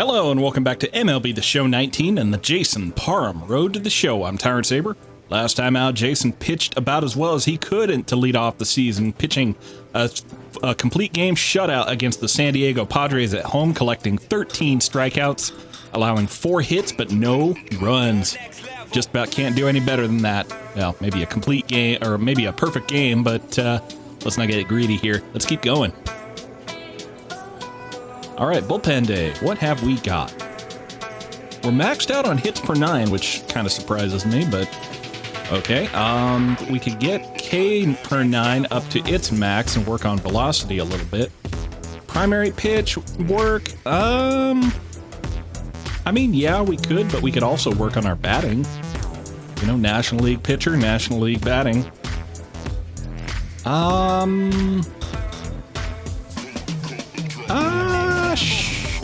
Hello and welcome back to MLB The Show 19 and the Jason Parham Road to the Show. I'm Tyrant Saber. Last time out, Jason pitched about as well as he could to lead off the season, pitching a complete game shutout against the San Diego Padres at home, collecting 13 strikeouts, allowing 4 hits but no runs. Just about can't do any better than that. Well, maybe a complete game, or maybe a perfect game, but let's not get greedy here. Let's keep going. All right, bullpen day. What have we got? We're maxed out on hits per 9, which kind of surprises me, but okay. We could get K per 9 up to its max and work on velocity a little bit. Primary pitch work. I mean, yeah, we could, but we could also work on our batting. You know, National League pitcher, National League batting.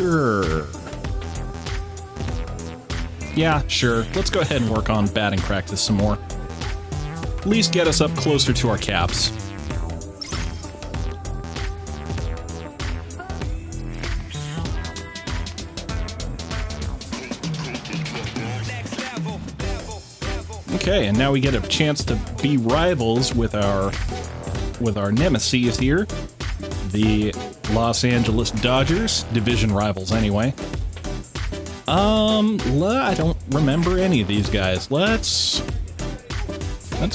Sure. Yeah, sure. Let's go ahead and work on batting practice some more. At least get us up closer to our caps. Okay, and now we get a chance to be rivals with our nemesis here, the Los Angeles Dodgers, division rivals anyway. I don't remember any of these guys. Let's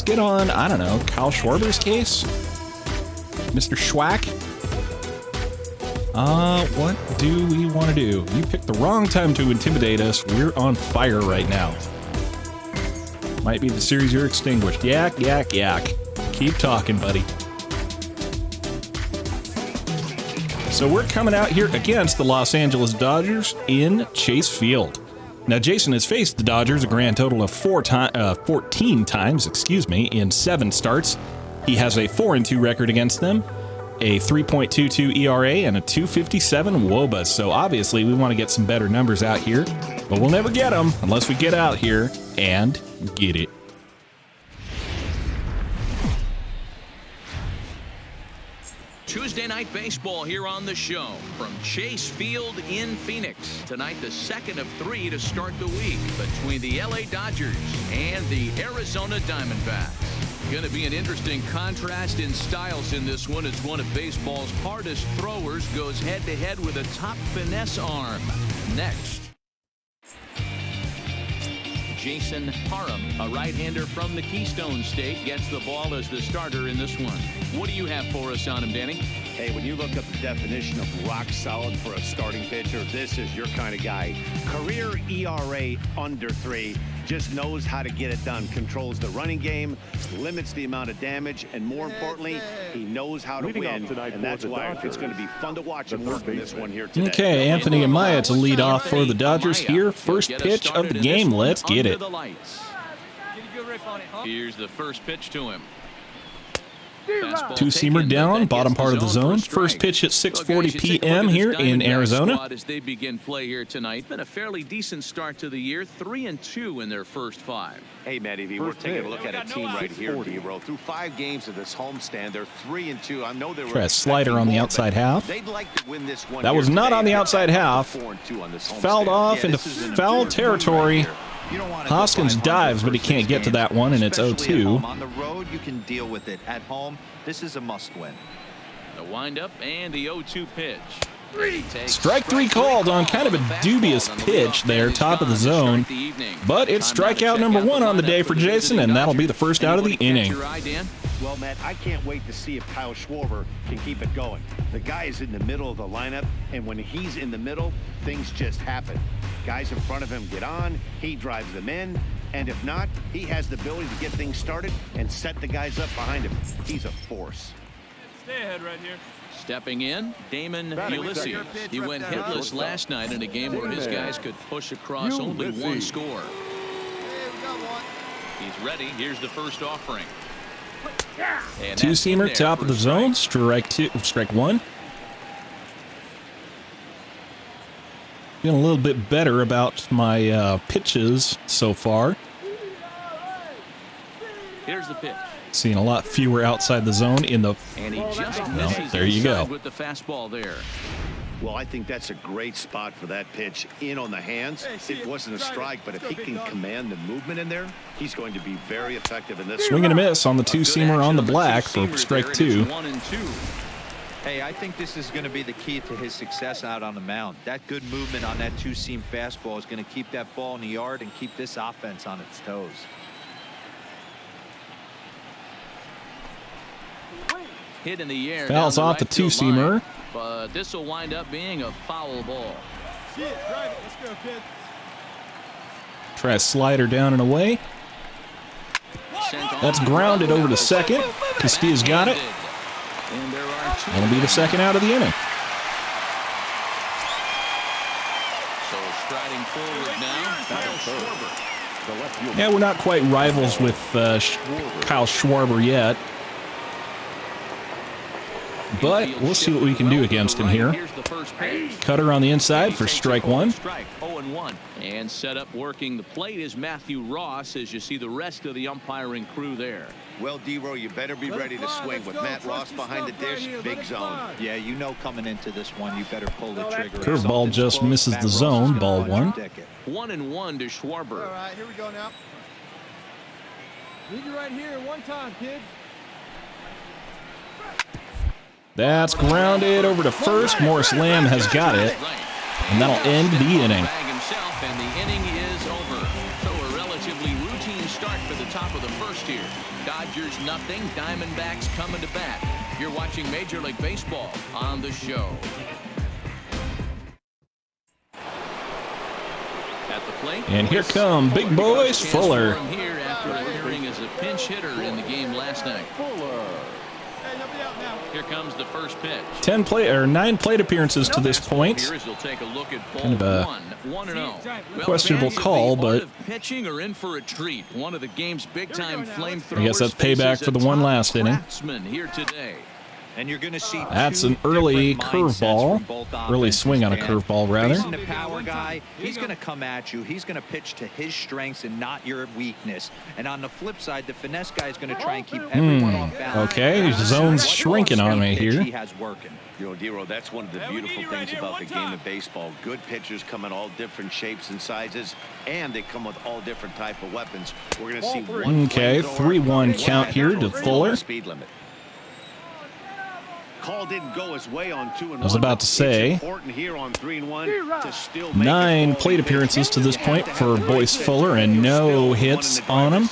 get on, I don't know, Kyle Schwarber's case? Mr. Schwack? What do we want to do? You picked the wrong time to intimidate us. We're on fire right now. Might be the series you're extinguished. Yak, yak, yak. Keep talking, buddy. So we're coming out here against the Los Angeles Dodgers in Chase Field. Now, Jason has faced the Dodgers a grand total of 14 times, in 7 starts. He has a 4-2 record against them, a 3.22 ERA, and a 2.57 WOBA. So obviously we want to get some better numbers out here, but we'll never get them unless we get out here and get it. Tuesday Night Baseball here on the show from Chase Field in Phoenix. Tonight, the second of 3 to start the week between the LA Dodgers and the Arizona Diamondbacks. Going to be an interesting contrast in styles in this one as one of baseball's hardest throwers goes head-to-head with a top finesse arm. Next, Jason Parham, a right-hander from the Keystone State, gets the ball as the starter in this one. What do you have for us on him, Danny? Hey, when you look up the definition of rock solid for a starting pitcher, this is your kind of guy. Career ERA under 3, just knows how to get it done, controls the running game, limits the amount of damage, and more importantly, he knows how to win, and that's why it's going to be fun to watch him work in this one here today. Okay, Anthony Amaya to lead off for the Dodgers here. First pitch of the game. Let's get it. Here's the first pitch to him. Two-seamer down, bottom part of the zone. First pitch at 6:40 p.m. here in Arizona. As they begin play here tonight, been a fairly decent start to the year, 3-2 in their first 5. Hey, Matty, we're taking a look at a team right here, D-Roll. Through 5 games of this homestand, they're 3-2. I know they were. Try a slider on the outside half. They'd like to win this one. That was not on the outside half. Fouled off into foul territory. Hoskins dives, but he can't get to that one, and it's 0-2. On the road, you can deal with it. At home, this is a must-win. The windup and the 0-2 pitch. Strike 3 called on kind of a dubious pitch there, top of the zone. But it's strikeout number 1 on the day for Jason, and that'll be the first out of the inning. Well, Matt, I can't wait to see if Kyle Schwarber can keep it going. The guy is in the middle of the lineup, and when he's in the middle, things just happen. Guys in front of him get on, he drives them in, and if not, he has the ability to get things started and set the guys up behind him. He's a force. Stay ahead right here. Stepping in, Damon Ulysses. He went hitless last night in a game where his guys could push across only 1 score. He's ready. Here's the first offering. Two-seamer, top of the zone, strike 1. Feeling a little bit better about my pitches so far. Here's the pitch. Seeing a lot fewer outside the zone in the. And he just there you go. with the fastball there. Well, I think that's a great spot for that pitch. In on the hands. It wasn't a strike, but if he can command the movement in there, he's going to be very effective in this. Swing and a miss on the two-seamer on the black for strike 2. 1 and 2. Hey, I think this is going to be the key to his success out on the mound. That good movement on that two-seam fastball is going to keep that ball in the yard and keep this offense on its toes. Hit in the air. Fouls off the two-seamer. But this will wind up being a foul ball. See it, drive it. Let's go, kid. Try a slider down and away. That's grounded over to second. Castilla's got it. And there are 2. That'll be the second out of the inning. So striding forward now, Kyle Schwarber. Yeah, we're not quite rivals with Kyle Schwarber yet. But we'll see what we can do against him here. Cutter on the inside for strike 1. 0-1. And set up working the plate is Matthew Ross, as you see the rest of the umpiring crew there. Well, D-Row, you better be ready to swing. With Matt Ross behind the dish, big zone. Yeah, you know coming into this one, you better pull the trigger. Curveball just misses the zone. Ball 1. 1-1 to Schwarber. All right, here we go now. Leave it right here one time, kid. That's grounded over to first. Morris Lamb has got it. And that'll end the inning. And the inning is over. So a relatively routine start for the top of the first here. Dodgers nothing. Diamondbacks coming to bat. You're watching Major League Baseball on the show. At the plate. And here come big boys Fuller. Here after appearing as a pinch hitter in the game last night. Here comes the first pitch. 9 plate appearances to this point. Kind of a 1-0. questionable call, but pitching or in for a treat. One of the game's big-time flamethrowers. I guess that's payback for the one last inning. Here today. And you're going to see that's an early curveball. Early swing on a curveball, rather. Facing the power guy, he's going to come at you. He's going to pitch to his strengths and not your weakness. And on the flip side, the finesse guy is going to try and keep everyone off balance. Okay, his zone's shrinking on me here. He has working. You know, D-Row, that's one of the beautiful things about the game of baseball. Good pitchers come in all different shapes and sizes, and they come with all different type of weapons. We're going to see one. Okay, 3-1 count here to Fuller. Speed limit. Call didn't go his way on 2-1. I was about to say, 9 plate appearances to this point for Boyce Fuller and no hits on him.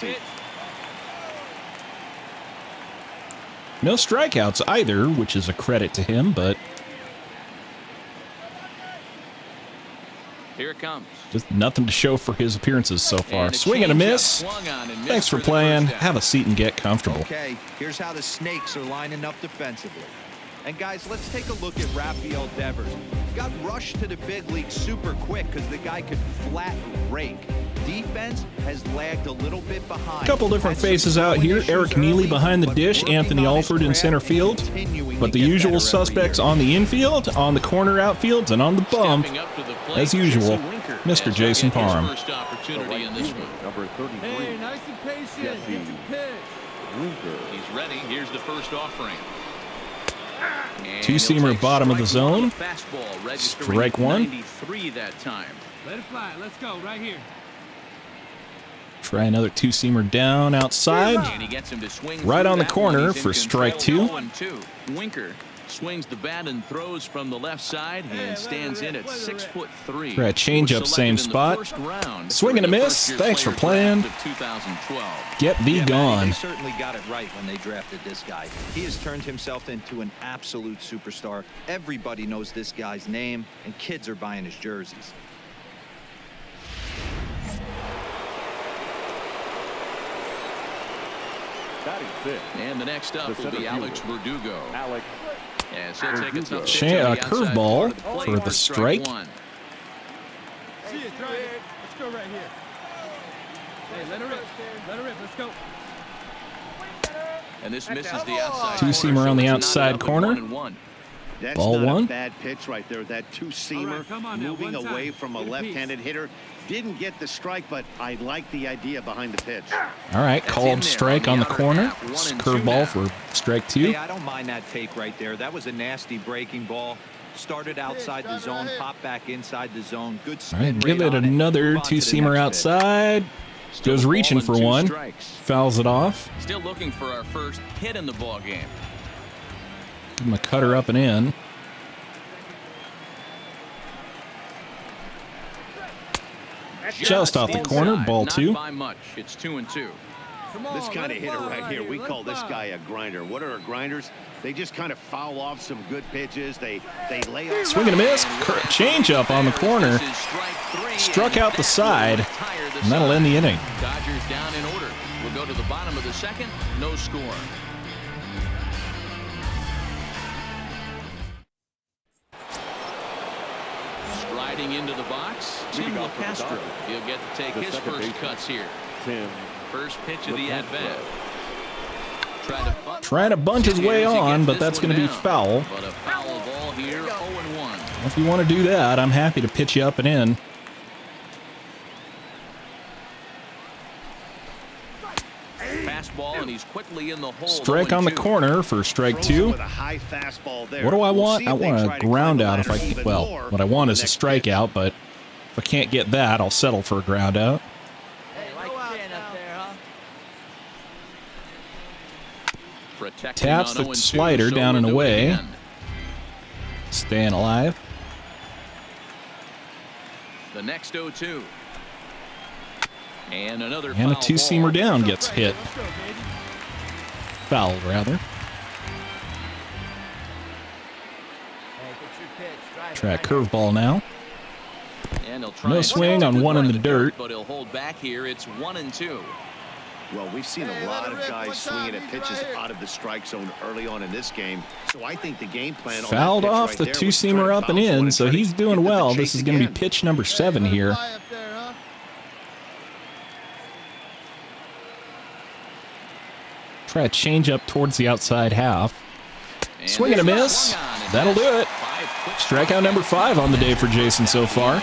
No strikeouts either, which is a credit to him, but here it comes. Just nothing to show for his appearances so far. Swing and a miss. Thanks for playing. Have a seat and get comfortable. Okay, here's how the Snakes are lining up defensively. And guys, let's take a look at Rafael Devers. Got rushed to the big league super quick because the guy could flat rake. Defense has lagged a little bit behind. Couple different faces out here. Eric Neely behind the dish, Anthony Alford in center field. But the usual suspects on the infield, on the corner outfields, and on the bump, as usual, Mr. Jason Parham. Number 33. Hey, nice and patient. Get to pitch. He's ready. Here's the first offering. Two-seamer bottom of the zone. Strike 1. 93 that time. Let it fly. Let's go right here. Try another two-seamer down outside. And he gets him to swing right on the that corner one. He's for in strike control. 2. 0-2. Winker swings the bat and throws from the left side and stands in at 6'3". Try a change-up, same spot. Swing and a miss. Thanks for playing. Get thee gone. They certainly got it right when they drafted this guy. He has turned himself into an absolute superstar. Everybody knows this guy's name, and kids are buying his jerseys. And the next up will be Alex Verdugo. Yes, he'll take a tough pitch A on the outside curveball part of the for plate the strike. one. See it, drive it. Let's go right here. Hey, let her rip. Let her rip. Let's go. And this misses the outside. Two-seamer on the outside corner. That's Ball not 1. a bad pitch right there. That two-seamer moving away from a left-handed hitter. Didn't get the strike, but I like the idea behind the pitch. All right, called strike on the corner. Curveball for strike 2. Hey, I don't mind that take right there. That was a nasty breaking ball. Started outside the zone, pop back inside the zone. Good All right, spin give rate it on another Move on to the two-seamer next pitch. outside. Goes reaching for one. Fouls it off. Still looking for our first hit in the ball game. Give him a cutter up and in. Just off the corner, ball Not two. by much. It's 2-2. This kind of hitter right here, we call this guy a grinder. What are grinders? They just kind of foul off some good pitches. They lay off. Swing and a miss. Change up on the corner. This is strike three, Struck and out the that side, will retire the and that'll side. end the inning. Dodgers down in order. We'll go to the bottom of the second. No score. Striding into the box, Tim LaCastro. He'll get to take his first cuts here. First pitch of the at-bat. Trying to bunt his way on, but that's going to be foul. But a foul ball here, 0-1. If you want to do that, I'm happy to pitch you up and in. Fastball, and he's quickly in the hole. Strike on the 0-2. corner for strike two. With a high fastball there. What do I We'll want? see I if they want try a to ground climb the out if I ladder can. even Well, more what I want is a next pitch. strikeout, but if I can't get that, I'll settle for a ground out. Protecting Taps on the 0-2, slider so down and we'll do it away. again. Staying alive. The next 0-2. And another And a foul two-seamer ball. down gets hit. Foul, rather. Try a curveball now. And he'll try No and swing take on it one in to the dirt. But he'll hold back here. It's 1-2. Well, we've seen a lot of guys swinging at pitches out of the strike zone early on in this game. So I think the game plan Fouled off the two-seamer up and in, so he's doing well. This is going to be pitch number 7 here. Try a change up towards the outside half. Swing and a miss. That'll do it. Strikeout number 5 on the day for Jason so far. Boy,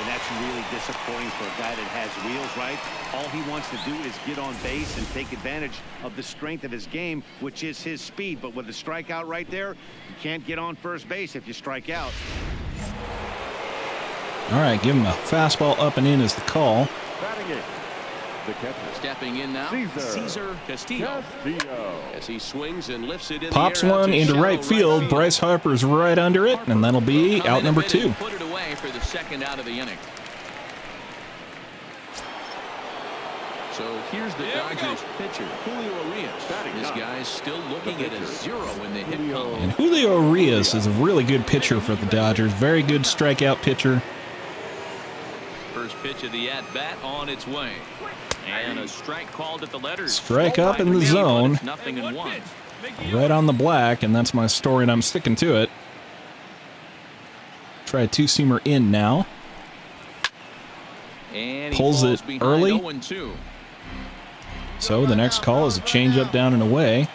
that's really disappointing for a guy that has wheels, right? All he wants to do is get on base and take advantage of the strength of his game, which is his speed. But with the strikeout right there, you can't get on first base if you strike out. All right, give him a fastball up and in is the call. Stepping in now, Cesar Castillo. As he swings and lifts it in Pops the air out one to into shallow right field. Bryce Harper's right under it, and that'll be Come out in number and hit it 2. and Put it away for the second out of the inning. So here's the Dodgers pitcher, Julio Urias. This guy's still looking at a 0 in the hit column. And Julio Urias is a really good pitcher for the Dodgers. Very good strikeout pitcher. First pitch of the at-bat on its way. And a strike called at the letters. Strike up in the zone. Nothing in one. Right on the black, and that's my story, and I'm sticking to it. Try a two-seamer in now. And he Pulls falls it behind early. 0-2. So the next call is a changeup down and away.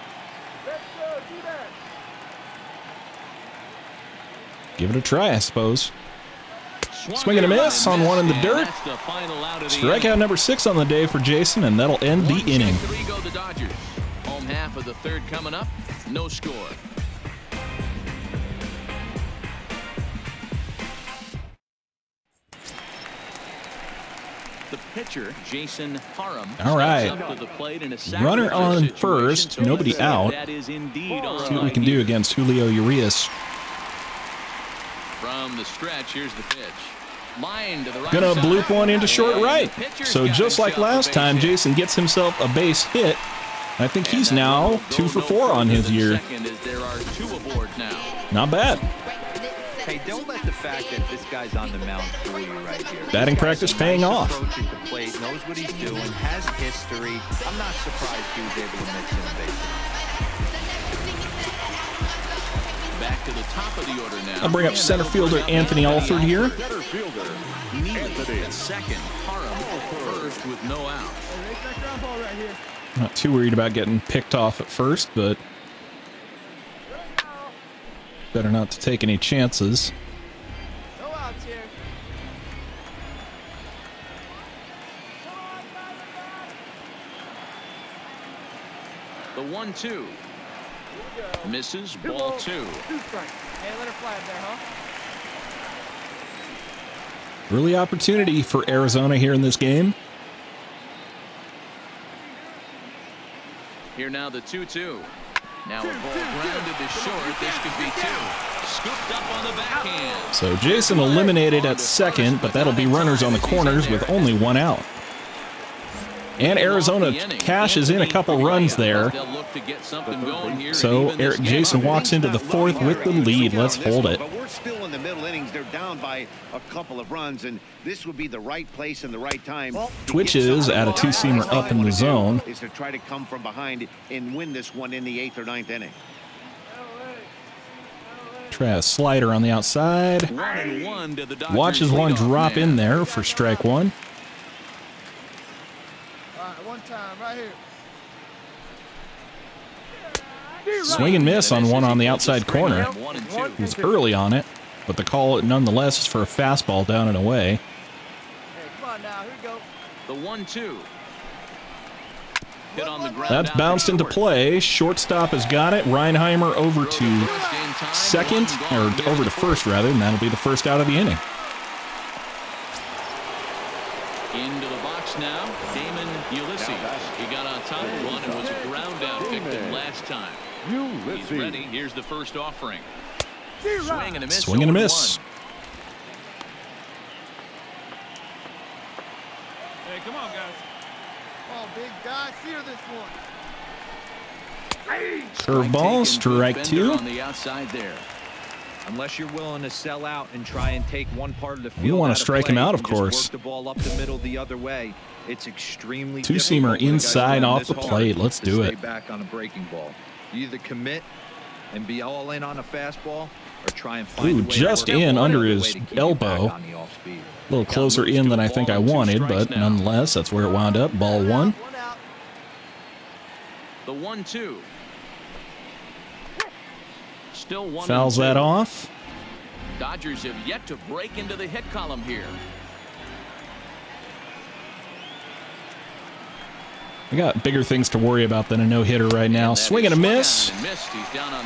Give it a try, I suppose. Swing and a miss on one in the dirt. That's the final out of the Strikeout inning. number 6 on the day for Jason, and that'll end the 1-3 inning. go the Dodgers. Home half of the third coming up. No score. The pitcher, Jason Parham, All right. steps up to the plate in a Runner on situation first, to nobody say out. That is indeed on See what we can do against Julio Urias. From the stretch, here's the pitch. Line to the right Gonna side. bloop one into short And right. the pitcher's So got just like himself a last base time, hit. Jason gets himself a base hit. I think And he's that now one will 2 go for no 4 on further his than year. second as there are 2 aboard now. Not bad. Hey, don't let the fact that this guy's on the mound fool you right here. Batting This guy's practice a paying nice off. approach at the plate, knows what he's doing, has history. I'm not surprised he was able to mix in a base hit. Back to the top of the order now. I'll bring up center fielder Anthony Alford here. Neely at second. Parham first with no out. Not too worried about getting picked off at first, but better not to take any chances. The 1-2. Misses, ball 2. Hey, let her fly up there, huh? Early opportunity for Arizona here in this game. Here now the 2-2. Now a ball grounded to short. This could be two. Scooped up on the backhand. So Jason eliminated at second, but that'll be runners on the corners with only one out. And Arizona cashes in a couple runs there. So Jason walks into the fourth with the lead. Let's hold it. But we're still in the middle innings. They're down by a couple of runs, and this would be the right place and the right time. Twitches at a two-seamer up in the zone. Is to try to come from behind and win this one in the 8th or 9th inning. Try a slider on the outside. Watches one drop in there for strike one. One time, right here. Swing and miss on one on the outside corner. He was early on it, but the call nonetheless is for a fastball down and away. Hey, come on now, here we go. The 1-2. Hit on the ground. That's bounced into play. Shortstop has got it. Reinheimer over to second, or over to first rather, and that'll be the first out of the inning. Into the box now, Damon Ulysses. He got on top of one and was a ground out victim last time. He's ready. Here's the first offering. Swing and a miss. Swing and a miss. Hey, come on, guys. Come on, big guy. Sear this one. Curveball, strike two. On the outside there. Unless you're willing to sell out and try and take one part of the field. You want to out of strike him play out, of and just course. Work the ball up the middle the other way. It's extremely Two-seamer difficult when the guys inside run off this the hard plate. Let's to do stay it. back on a breaking ball. You either commit and be all in on a fastball, or try and find a way to just work in out under a way his to keep you elbow. back on the off speed. A little closer in than I think I wanted, but nonetheless, that's where it wound up. Ball one. One out. The 1-2. Still one. Fouls that off. Dodgers have yet to break into the hit column here. I got bigger things to worry about than a no-hitter right now. Swing and a miss.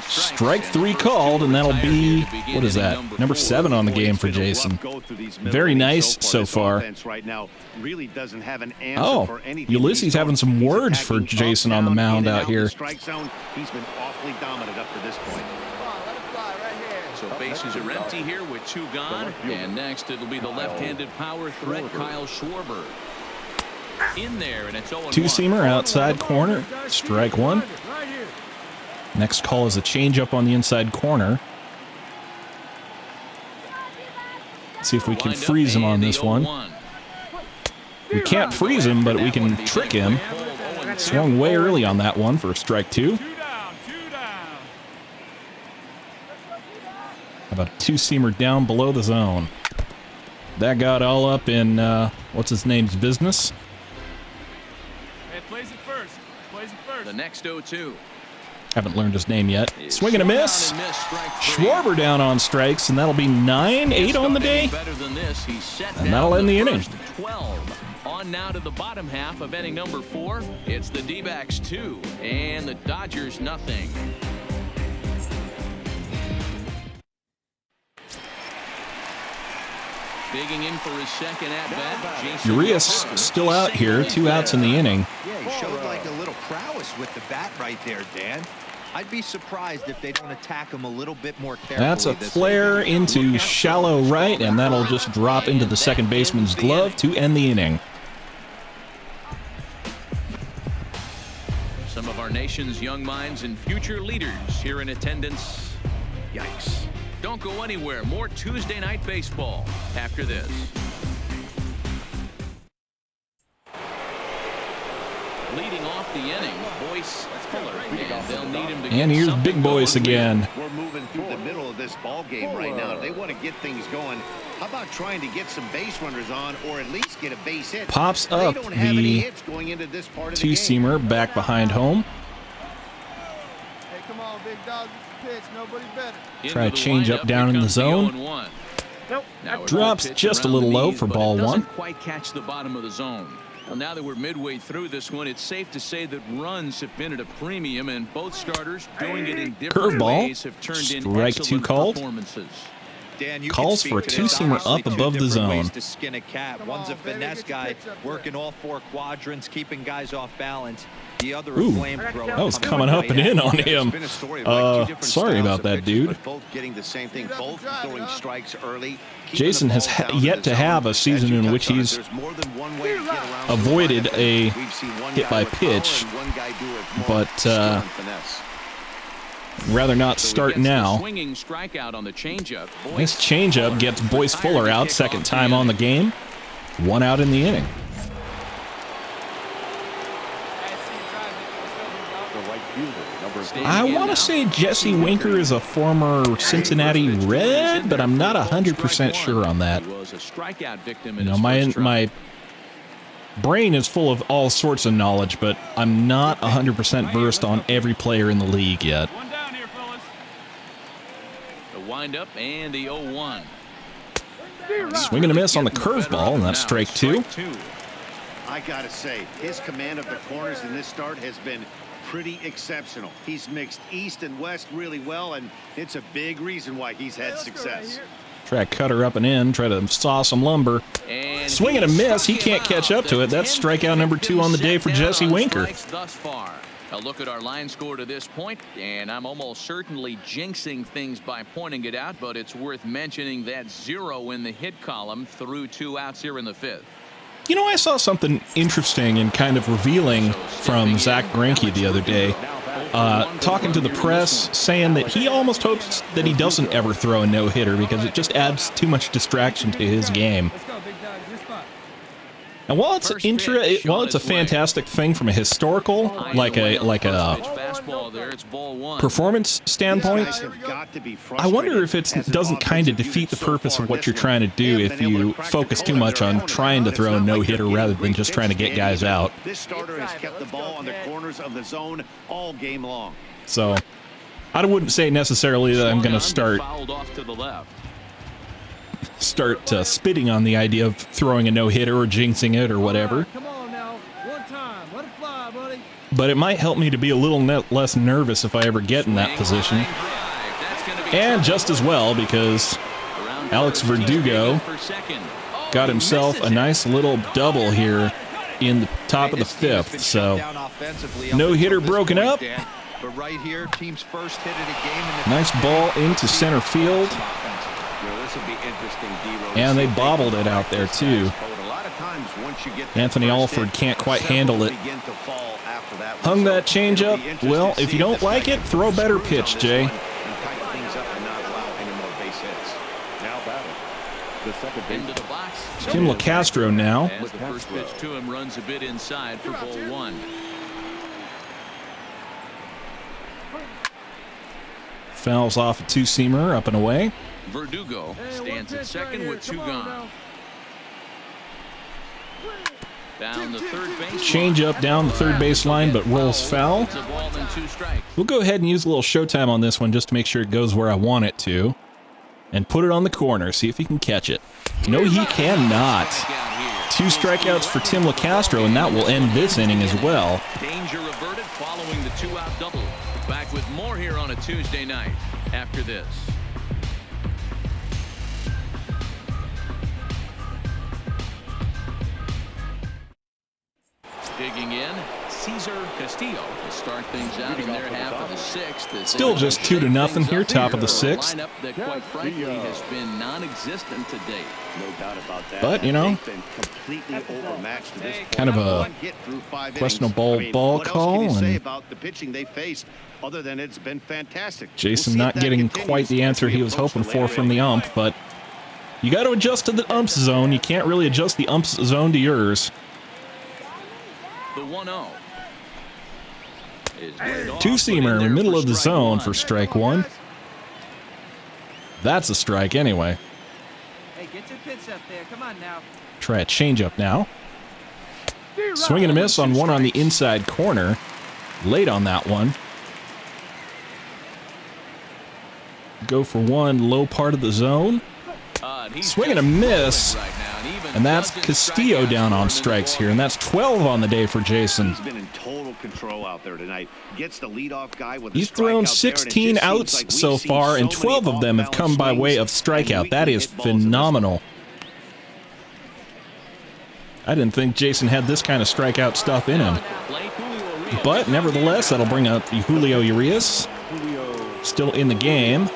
Strike three called, and that'll be, what is that? Number 7 on the game for Jason. Very nice so far. Oh, Ulysses having some words for Jason on the mound out here. He's been awfully dominant up to this point. So bases are empty here with 2 gone. And next it'll be the left-handed power threat, Kyle Schwarber. In there, and it's 0-1. Two-seamer outside corner. Strike one. Next call is a changeup on the inside corner. Let's see if we can freeze him on this one. We can't freeze him, but we can trick him. Swung way early on that one for strike two. How about a two-seamer down below the zone? That got all up in, what's his name's business? Hey, plays it first. Plays it first. The next 0-2. Haven't learned his name yet. Swing and a miss. Schwarber down on strikes, and that'll be 9-8 on the day. And that'll end the inning. 12. On now to the bottom half of inning number 4. It's the D-backs 2 and the Dodgers nothing. Digging in for his second at-bat. Urias still out here. 2 outs in the inning. Yeah, he showed like a little prowess with the bat right there, Dan. I'd be surprised if they don't attack him a little bit more carefully. That's a flare into shallow right, and that'll just drop into the second baseman's glove to end the inning. Some of our nation's young minds and future leaders here in attendance. Yikes. Don't go anywhere. More Tuesday Night Baseball after this. Leading off the inning, Boyce Fuller, and they'll need him to And here's Big Boyce again. We're moving through the middle of this ball game right now. They want to get things going. How about trying to get some base runners on, or at least get a base hit? Pops up the two-seamer back behind home. Hey, come on, big dog. Pitch. Nobody better. Try a change up down in the zone. Nope. Drops just a little low for ball one. Quite catch the bottom of the zone. Well, now that we're midway through this one, it's safe to say that runs have been at a premium, and both starters doing it in different Curveball. ways have turned in Strike two excellent called. performances. Dan, you Calls can for a speak to this. two-seamer Obviously, up above the two different zone. ways to skin a cat. One's a finesse guy working all 4 quadrants, keeping guys off balance. The other Ooh, flamethrower. that was coming up and in on him. Sorry about that, dude. Both getting the same thing, both throwing strikes early. Jason has yet to have a season in which he's avoided a hit by pitch, but rather not start now. Swinging strikeout on the changeup. This changeup gets Boyce Fuller out, second time on the game. 1 out in the inning. I want to say Jesse Winker is a former Cincinnati Red, but I'm not 100% sure on that. You know, my brain is full of all sorts of knowledge, but I'm not 100% versed on every player in the league yet. One down here, fellas. The windup and the 0-1. Swing and a miss on the curveball, and that's strike 2. I gotta say, his command of the corners in this start has been pretty exceptional. He's mixed east and west really well, and it's a big reason why he's had success. Try to cut her up and in, try to saw some lumber. Swing and a miss, he can't catch up to it. That's strikeout number 2 on the day for Jesse Winker. Thus far. A look at our line score to this point, and I'm almost certainly jinxing things by pointing it out, but it's worth mentioning that 0 in the hit column through 2 outs here in the 5th. You know, I saw something interesting and kind of revealing from Zack Greinke the other day, talking to the press, saying that he almost hopes that he doesn't ever throw a no-hitter because it just adds too much distraction to his game. And while it's a fantastic thing from a historical, like a performance standpoint, I wonder if it doesn't kind of defeat the purpose of what you're trying to do if you focus too much on trying to throw a no-hitter rather than just trying to get guys out. This starter has kept the ball on the corners of the zone all game long. So I wouldn't say necessarily that I'm going to start spitting on the idea of throwing a no-hitter or jinxing it or whatever. But it might help me to be a little less nervous if I ever get in that position. And just as well, because Alex Verdugo got himself a nice little double here in the top of the 5th. So no-hitter broken up. Nice ball into center field. And they bobbled it out there, too. Anthony Alford can't quite handle it. Hung that changeup. Well, if you don't like it, throw a better pitch, Jay. Tim LeCastro now. As the first pitch to him runs a bit inside for ball 1. Fouls off a 2-seamer, up and away. Verdugo stands at second with 2 gone. Down the third base. Change up down the third base line, but rolls foul. We'll go ahead and use a little showtime on this one just to make sure it goes where I want it to. And put it on the corner, see if he can catch it. No, he cannot. 2 strikeouts for Tim LeCastro, and that will end this inning as well. Danger averted following the 2-out double. Back with more here on a Tuesday night after this. Digging in, Cesar Castillo to start things out in their half of the 6th. Still just 2-0 here, top of the 6th. Lineup that, quite frankly, has been non-existent to date. No doubt about that. But, you know, completely overmatched this kind of a questionable ball call. What else can you say And about the pitching they faced other than it's been fantastic? Jason not getting quite the answer he was hoping for from the ump, but you got to adjust to the ump's zone. You can't really adjust the ump's zone to yours. The 1-0. 2-seamer in the middle of the zone for strike 1. That's a strike anyway. Hey, get your pitch up there. Come on now. Try a changeup now. Swing and a miss on one on the inside corner. Late on that one. Go for one low part of the zone. Swing and a miss. And that's Castillo down on strikes here, and that's 12 on the day for Jason. He's been in total control out there tonight. Gets the leadoff guy with He's thrown 16 outs so far, and 12 of them have come by way of strikeout. That is phenomenal. I didn't think Jason had this kind of strikeout stuff in him. But nevertheless, that'll bring up Julio Urias. Still in the game.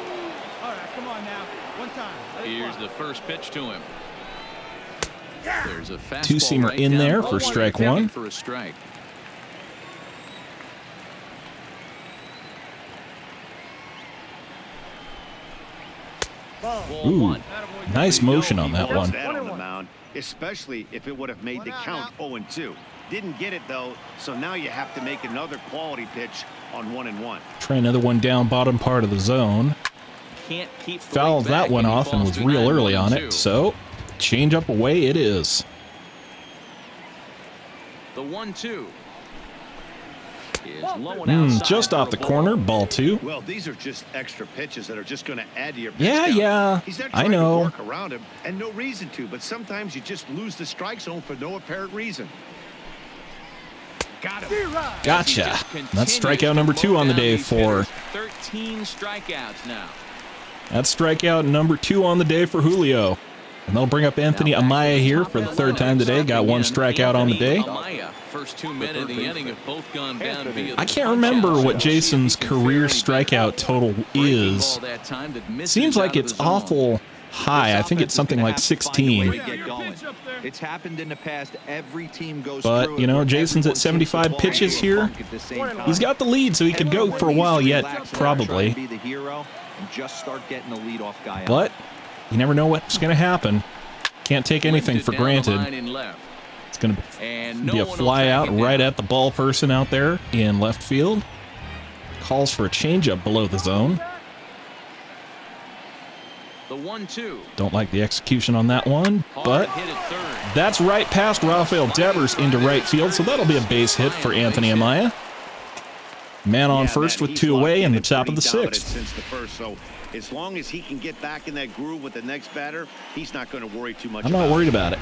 Here's the first pitch to him. There's a fastball Two-seamer right in down there low for strike one. For a strike. Ooh, nice motion on that one. On the mound, especially if it would have made the count 0-2. Didn't get it though, so now you have to make another quality pitch on 1-1. Try another one down bottom part of the zone. Can't keep Fouled that one off and was real early on it, so change up away it is. The 1-2 is low and outside Just off the corner, ball two. Well, these are just extra pitches that are just going to add to your pitch Yeah, count. yeah, He's not I trying know. to work around him, and no reason to, but sometimes you just lose the strike zone for no apparent reason. Got him. Gotcha. That's strikeout number 2 on the day for... 13 strikeouts now. That's strikeout number 2 on the day for Julio. And they'll bring up Anthony Amaya here for the 3rd time today. Got 1 strikeout on the day. First 2 men in the inning have both gone down via I can't remember what Jason's career strikeout total is. Seems like it's awful high. I think it's something like 16. It's happened in the past. Every team goes But, you know, Jason's at 75 pitches here. He's got the lead, so he could go for a while yet, probably. But you never know what's going to happen. Can't take anything for granted. It's going to be a fly out right at the ball person out there in left field. Calls for a changeup below the zone. The 1-2. Don't like the execution on that one, but that's right past Rafael Devers into right field, so that'll be a base hit for Anthony Amaya. Man on first with 2 away in the top of the 6th. So as long as he can get back in that groove with the next batter, he's not going to worry too much. I'm not worried about it.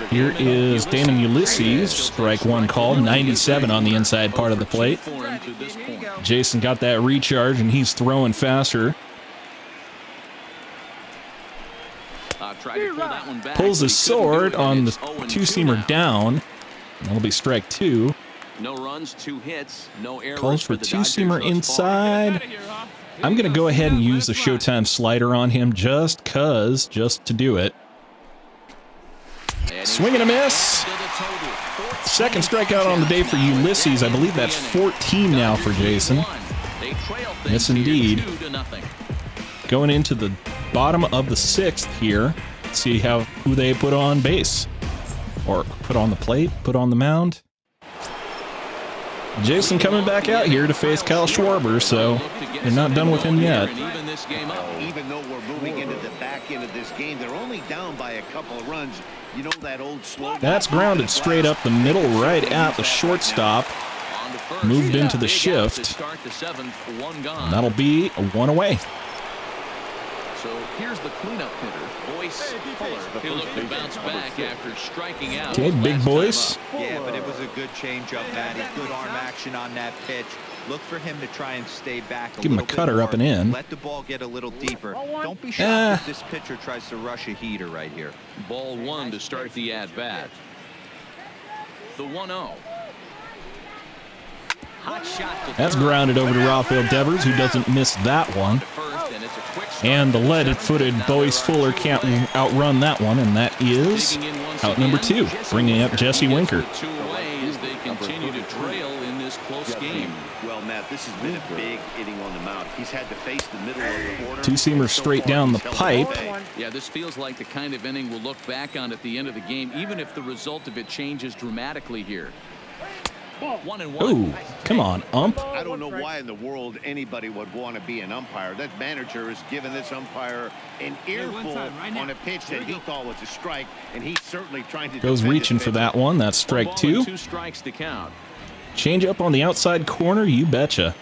Here is Damon Ulysses, strike 1 call, 97 on the inside part of the plate. Jason got that recharge and he's throwing faster. Pulls his sword on the 2-seamer down. That'll be strike 2. No runs, 2 hits, no errors. Calls for 2-seamer inside. I'm going to go ahead and use the Showtime slider on him just to do it. Swing and a miss. 2nd strikeout on the day for Ulysses. I believe that's 14 now for Jason. Yes, indeed. Going into the bottom of the 6th here. See who they put on base. Or put on the plate, put on the mound. Jason coming back out here to face Kyle Schwarber, so they're not done with him yet. Even though we're moving into the back end of this game, they're only down by a couple of runs. You know that old slogan. That's grounded straight up the middle right at the shortstop. Moved into the shift. And that'll be a 1 away. So here's the cleanup hitter, Boyce Fuller. He'll look to bounce back after striking out. Okay, big Boyce. Yeah, but it was a good changeup, Matty. Good arm action on that pitch. Look for him to try and stay back. Give him a cutter up and in. Let the ball get a little deeper. Don't be shocked if this pitcher tries to rush a heater right here. Ball 1 to start the at-bat. The 1-0. That's grounded over to Rafael Devers, who doesn't miss that one. And the leaded-footed Boyce Fuller can't outrun that one, and that is out number 2, bringing up Jesse Winker. Well, Matt, this has been a big inning on the mound. He's had to face the middle of the order. 2-seamer straight down the pipe. Yeah, this feels like the kind of inning we'll look back on at the end of the game, even if the result of it changes dramatically here. 1-1. Ooh, come on, ump. I don't know why in the world anybody would want to be an umpire. That manager has given this umpire an earful on a pitch that he thought was a strike, and he's certainly trying to goes reaching for that one. That's strike 2. 2 strikes to count. Change up on the outside corner, you betcha.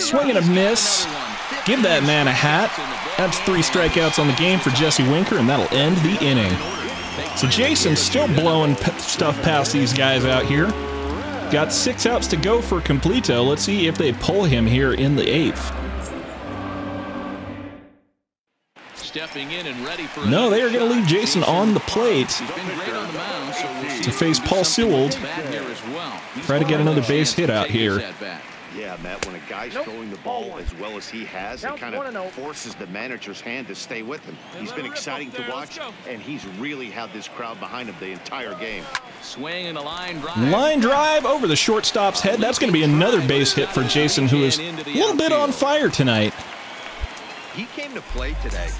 Swing and a miss. Give that man a hat. That's 3 strikeouts on the game for Jesse Winker, and that'll end the inning. So Jason's still blowing stuff past these guys out here. Got 6 outs to go for Completo. Let's see if they pull him here in the 8th. Stepping in and ready for No, they are going to leave Jason on the plate to face Paul Sewell. Try to get another base hit out here. Yeah, Matt, when a guy's throwing the ball as well as he has, it kind of forces the manager's hand to stay with him. He's been exciting to watch, and he's really had this crowd behind him the entire game. Swing and a line drive. Line drive over the shortstop's head. That's going to be another base hit for Jason, who is a little bit on fire tonight. He came to play today,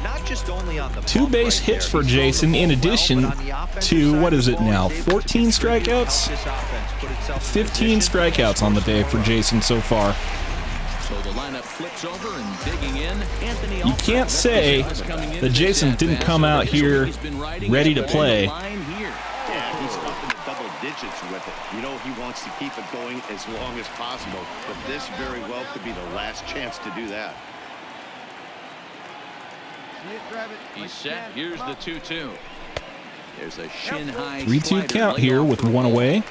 not just only on the 2 base hits for Jason, in addition to, what is it now, 14 strikeouts? 15 strikeouts on the day for Jason so far. So the lineup flips over and digging in. You can't say that Jason didn't come out here ready to play. Yeah, he's up in the double digits with it. You know he wants to keep it going as long as possible, but this very well could be the last chance to do that. He's set. Here's the 2-2. There's a shin-high 3-2 count here with 1 away.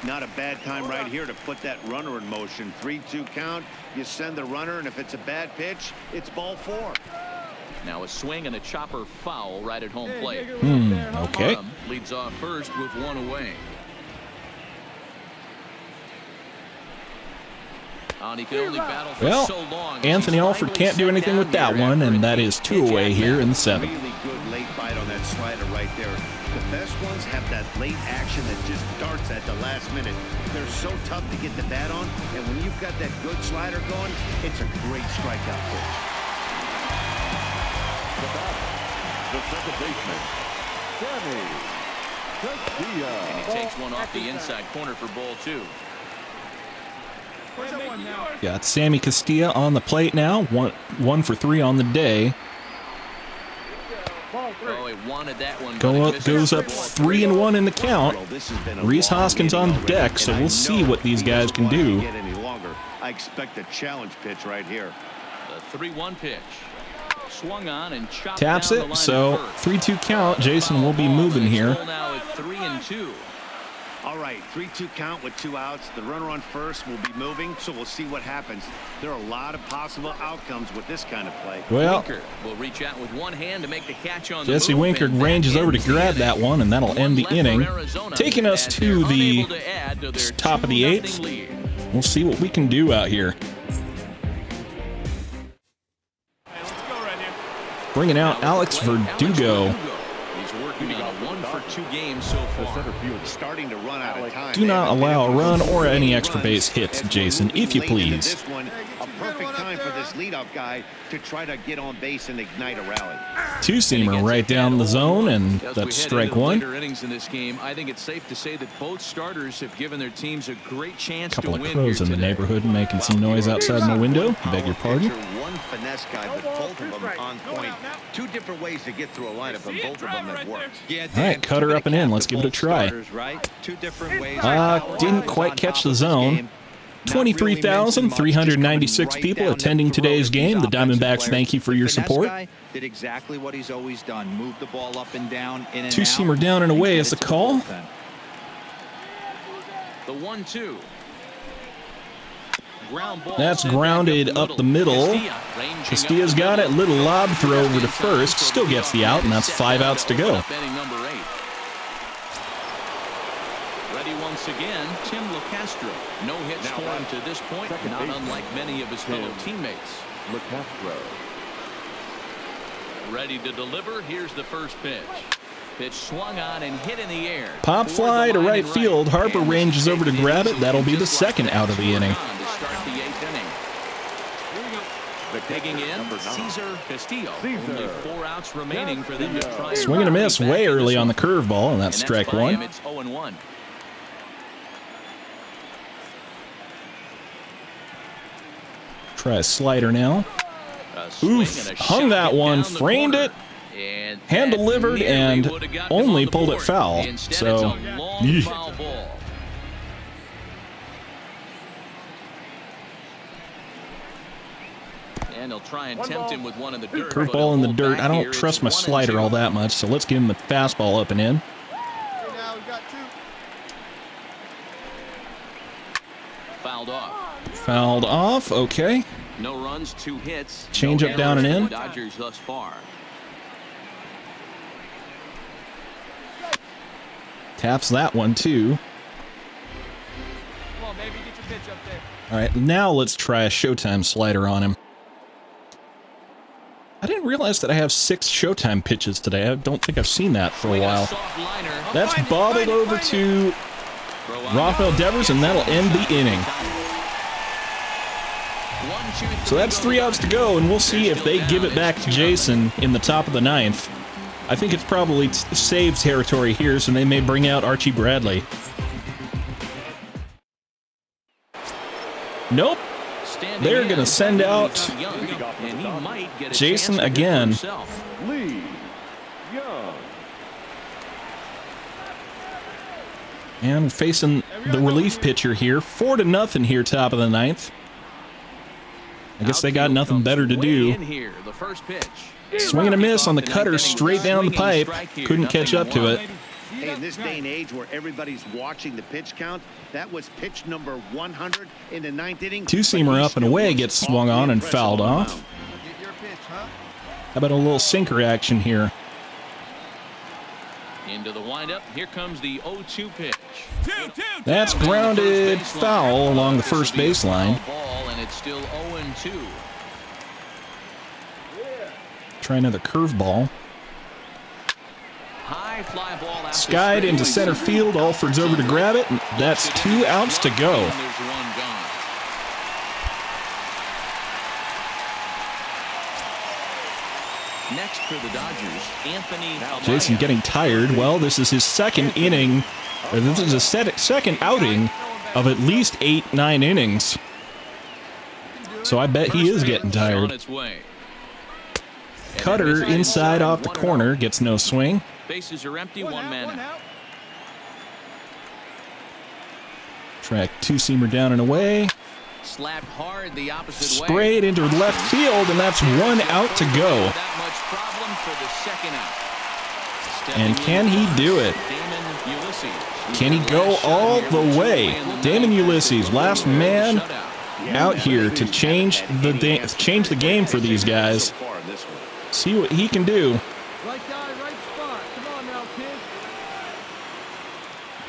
Not a bad time right here to put that runner in motion. 3-2 count. You send the runner, and if it's a bad pitch, it's ball 4. Now a swing and a chopper foul right at home plate. Okay. Parham leads off first with 1 away. He can only battle for Well, so long. Anthony Alford can't do anything with that one, and that is 2 away here in the 7th. Really good late bite on that slider right there. The best ones have that late action that just darts at the last minute. They're so tough to get the bat on, and when you've got that good slider going, it's a great strikeout pitch. The second baseman, Sammy Castillo. And he takes one off the inside corner for ball 2. Got Sammy Castilla on the plate now. 1 for 3 on the day. Oh, he wanted that one. Goes up 3-1 in the count. Rhys Hoskins on deck, so we'll see what these guys can do. I expect a challenge pitch right here. The 3-1 pitch. Swung on and chopped Taps down the it, line so to first. 3-2 count. Jason will be moving here. Now at 3-2. All right, 3-2 count with 2 outs. The runner on first will be moving, so we'll see what happens. There are a lot of possible outcomes with this kind of play. Well, Winker will reach out with one hand to make the catch on the Jesse move, Winker and ranges that over to ends the grab inning. that one, and that'll end the One left inning. for Arizona, Taking us as to they're the unable to add to their top of the 2-0 8th. lead. We'll see what we can do out here. Bringing out Alex Verdugo. He's working on a 1-for-2 game so far. Starting to run out of time. Do not allow a run or any extra base hits, Jason, if you please. This one, a perfect time for this leadoff guy to try to get on base and ignite a rally. 2-seamer right down the zone, and As we that's head strike into the 1. later innings in this game, I think it's safe to say that both starters have given their teams a great chance Couple to of win crows here in the today. neighborhood making some noise outside my window. Beg your pardon. One finesse guy, but both of them on point. 2 different ways to get through a lineup, and both of them have worked. Yeah, All right, cut her up and in. Let's give it a try. Right? 2 different ways. Didn't quite catch the zone. 23,396 people attending today's game. The Diamondbacks thank you for your support. Did exactly what he's always done. Move the ball up and down, in and out. 2-seamer down and away is the call. The 1-2. Ground ball That's sent back grounded up the middle. Castilla ranging Castilla's up the got it. middle. Little lob throw over to first. Still gets the out, and that's 5 outs to go. Inning number 8. Ready once again, Tim LeCastro. No hits for him to this point, not unlike many of his fellow teammates. LeCastro. Ready to deliver. Here's the first pitch. Pitch swung on and hit in the air. Pop fly to right field. Harper ranges over to grab it. That'll be the second out of the inning. To start the 8th inning. Digging in, Cesar Castillo. Only 4 outs remaining for them to try. Swing and a miss way early on the curveball, and that's strike 1. It's 0-1. Try a slider now. Oof, hung that one, framed it, hand delivered, and only pulled it foul. So, try and tempt him with one in the dirt. Curveball in the dirt. I don't trust my slider all that much, so let's give him a fastball up and in. Fouled off. Fouled off, okay. No runs, 2 hits. Change up, down and in. Dodgers thus far. Taps that one too. Come on, baby, get your pitch up there. All right, now let's try a Showtime slider on him. I didn't realize that I have 6 Showtime pitches today. I don't think I've seen that for a while. That's bobbled over to Rafael Devers, and that'll end the inning. So that's 3 outs to go, and we'll see if they give it back to Jason in the top of the 9th. I think it's probably save territory here, so they may bring out Archie Bradley. Nope. They're going to send out Jason again. Lee Young. And facing the relief pitcher here. 4-0 here, top of the 9th. I guess they got nothing better to do. Swing and a miss on the cutter straight down the pipe. Couldn't catch up to it. Hey, in this day and age where everybody's watching the pitch count, that was pitch number 100 in the 9th inning. 2-seamer up and away gets swung on and fouled off. How about a little sinker action here? Into the windup. Here comes the 0-2 pitch. That's grounded foul along the first baseline. And it's still 0-2. Try another curveball. High fly ball out. Skied into center field. Alford's over to grab it. That's 2 outs to go. And there's 1 gone. Next for the Dodgers, Anthony. Jason getting tired. Well, this is his second inning, or this is his second outing of at least 8-9 innings. So I bet he is getting tired. Cutter inside off the corner, gets no swing. Bases are empty, 1 man out. Track 2-seamer down and away. Slapped hard the opposite way. Sprayed into left field, and that's 1 out to go. That much problem for the second out. And can he do it? Can he go all the way? Damon Ulysses, last man out here to change the game for these guys. See what he can do. Right guy, right spot. Come on now, kid.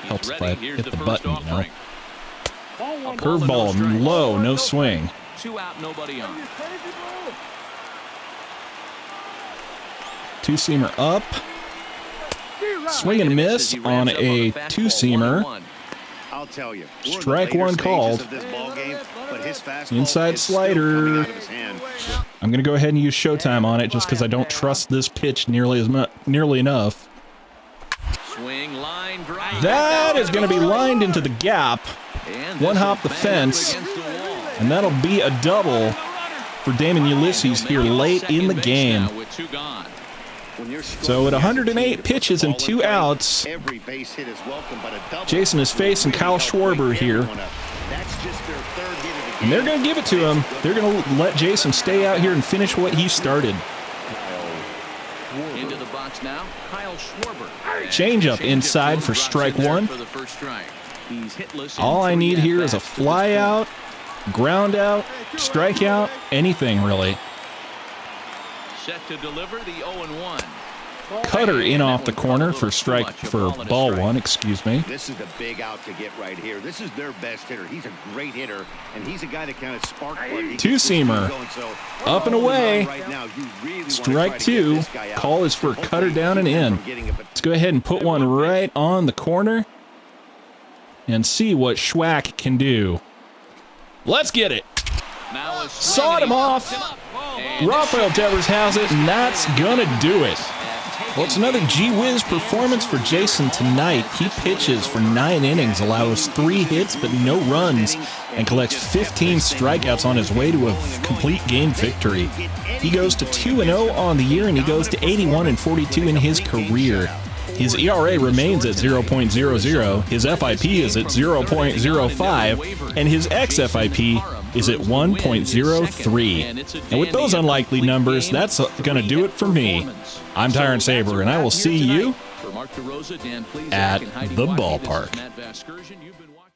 Helps if I hit the button, you know. Curveball low, no swing. 2 out, nobody on. 2-seamer up. Swing and miss on a 2-seamer. I'll tell you. Strike 1 called. Inside slider. I'm going to go ahead and use Showtime on it just because I don't trust this pitch nearly enough. Swing, line, drive. That is going to be lined into the gap. 1 hop the fence. And that'll be a double for Damon Ulysses here late in the game. So at 108 pitches and 2 outs, Jason is facing Kyle Schwarber here. And they're going to give it to him. They're going to let Jason stay out here and finish what he started. Into the box now, Kyle Schwarber. Change up inside for strike 1. All I need here is a fly out, ground out, strike out, anything really. Set to deliver the 0-1. Cutter in off the corner for ball 1, excuse me. This is the big out to get right here. This is their best hitter. He's a great hitter, and he's a guy that kind of spark plug. 2-seamer up and away. Strike 2. Call is for cutter down and in. Let's go ahead and put one right on the corner and see what Schwack can do. Let's get it. Sawed him off. Rafael Devers has it, and that's gonna do it. Well, it's another gee-whiz performance for Jason tonight. He pitches for 9 innings, allows 3 hits but no runs, and collects 15 strikeouts on his way to a complete game victory. He goes to 2-0 on the year, and he goes to 81-42 in his career. His ERA remains at 0.00, his FIP is at 0.05, and his xFIP is at 1.03. And with those unlikely numbers, that's going to do it for me. I'm Tyrant Saber, and I will see you at the ballpark.